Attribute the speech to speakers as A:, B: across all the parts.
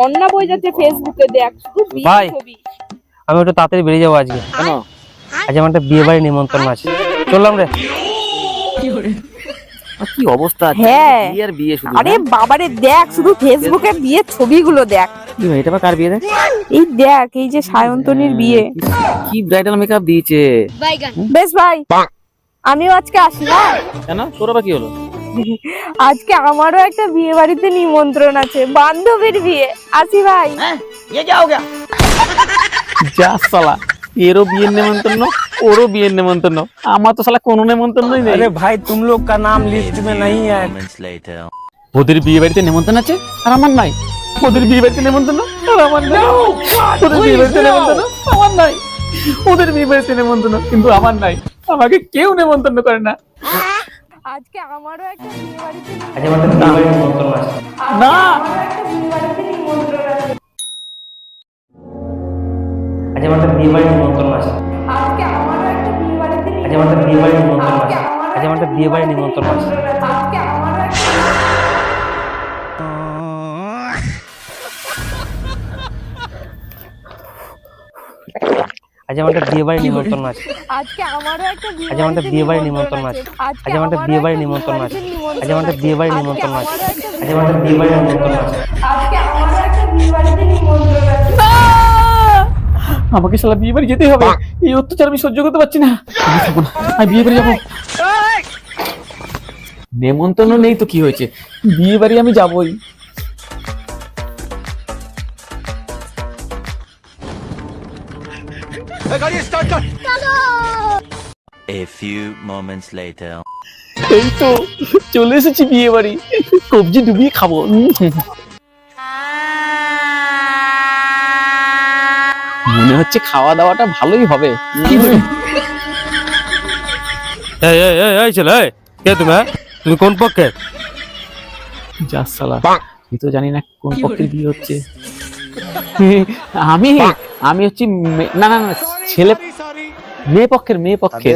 A: বন্যা বই যাচ্ছে ফেসবুকে, দেখ শুধু বিয়ে
B: ভাই।
A: ছবি।
B: আমি একটু তাড়াতাড়ি বেরিয়ে যাবো আজকে।
C: কেন?
B: আজ আমার একটা বিয়ে বাড়ি নিমন্ত্রণ আছে, চললাম রে।
C: কি অবস্থা আছে?
A: হ্যাঁ।
C: বিয়ে আর বিয়ে শুধু।
A: আরে বাবারে দেখ শুধু ফেসবুকে বিয়ের ছবিগুলো দেখ।
C: কি ভাই, এটা বা কার বিয়ে রে?
A: এই দেখ এই যে সায়ন্তনীর বিয়ে।
C: কি ব্রাইডাল মেকআপ দিয়েছে।
A: বেশ ভাই, আমিও আজকে আসি না।
C: কেন, তোর আবার কি হলো?
A: আজকে আমারও একটা বিয়ে বাড়িতে নিমন্ত্রণ আছে, বান্ধবীর বিয়ে। আসি ভাই।
C: যা সালা, এরও বিয়ের নেমন্তন্ন, ওরও বিয়ের নেমন্তন্ন, আমার তো সালা কোনো নেমন্তন্নই নেই।
B: अरे भाई तुम लोग का नाम लिस्ट में नहीं है।
C: ওদের বিয়ে বাড়িতে নেমন্তন্ন আছে আর আমার নাই। ওদের বিয়ে বাড়িতে নেমন্তন্ন আর আমার নাই। ওদের বিয়ে বাড়িতে নেমন্তন্ন আমার নাই। ওদের বিয়ে বাড়িতে নেমন্তন্ন কিন্তু আমার নাই। আমাকে কেউ নেমন্তন্ন করে না।
A: আজকে আমারও একটা বিয়ে বাড়িতে
B: আজ আমার একটা বিয়ে বাড়ি নিমন্ত্রণ আছে।
C: না,
B: আজ আমার একটা বিয়ে বাড়ি নিমন্ত্রণ আছে।
A: আজকে আমারও একটা বিয়ে বাড়িতে
B: আজ আমার একটা বিয়ে বাড়ি নিমন্ত্রণ আছে। আজ আমার একটা বিয়ে বাড়ি নিমন্ত্রণ আছে।
A: আজকে আমারও একটা
B: আজ আমার একটা বিয়ে বাড়ি নিমন্ত্রণ আছে।
A: আজকে আমারও একটা বিয়ে
B: আজ আমার একটা বিয়ে বাড়ি নিমন্ত্রণ আছে। আজ আমার একটা বিয়ে বাড়ি নিমন্ত্রণ আছে। আজ আমার একটা বিয়ে বাড়ি নিমন্ত্রণ আছে। আজ আমার একটা বিয়ে বাড়ি নিমন্ত্রণ আছে।
A: আজকে আমারও একটা বিয়ে বাড়িতে নিমন্ত্রণ আছে।
C: আমাকে শালা বিয়ে বাড়ি যেতেই হবে। এই অত্যাচার আমি সহ্য করতে পারছি না। আমি থাকবো না, আমি বিয়ে বাড়ি যাবো। নেমন্তন্ন নেই তো কি হয়েছে, বিয়ে বাড়ি আমি যাবোই।
D: A few moments later.
C: এই তো চলে এসেছি বিয়ে বাড়ি, কবজি ডুবিয়ে খাবো। মনে হচ্ছে খাওয়া দাওয়াটা ভালোই হবে।
B: এই এই এই এই ছেলে, এই কে তুমি? তুমি কোন পক্ষের?
C: যা সালা, আমি তো জানি না কোন পক্ষের বিয়ে হচ্ছে। আমি আমি হচ্ছি না না না ছেলে, মেয়ে পক্ষের, মেয়ে পক্ষের।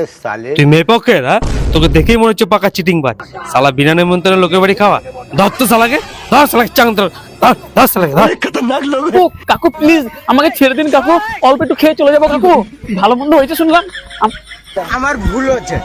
B: তুই মেয়ে পক্ষের? হ্যাঁ, তোকে দেখেই মনে হচ্ছে পাকা চিটিং বাজ। শালা বিনা নেমন্তন্নে লোকের বাড়ি খাওয়া। ধর তো শালাকে, ধর শালাকে চাং ধর, ধর ধর শালাকে ধর।
C: ও কাকু প্লিজ আমাকে ছেড়ে দিন কাকু, অল্প একটু খেয়ে চলে যাবো কাকু। ভালো মন্দ হয়েছে শুনলাম।
E: আমার ভুল হচ্ছে।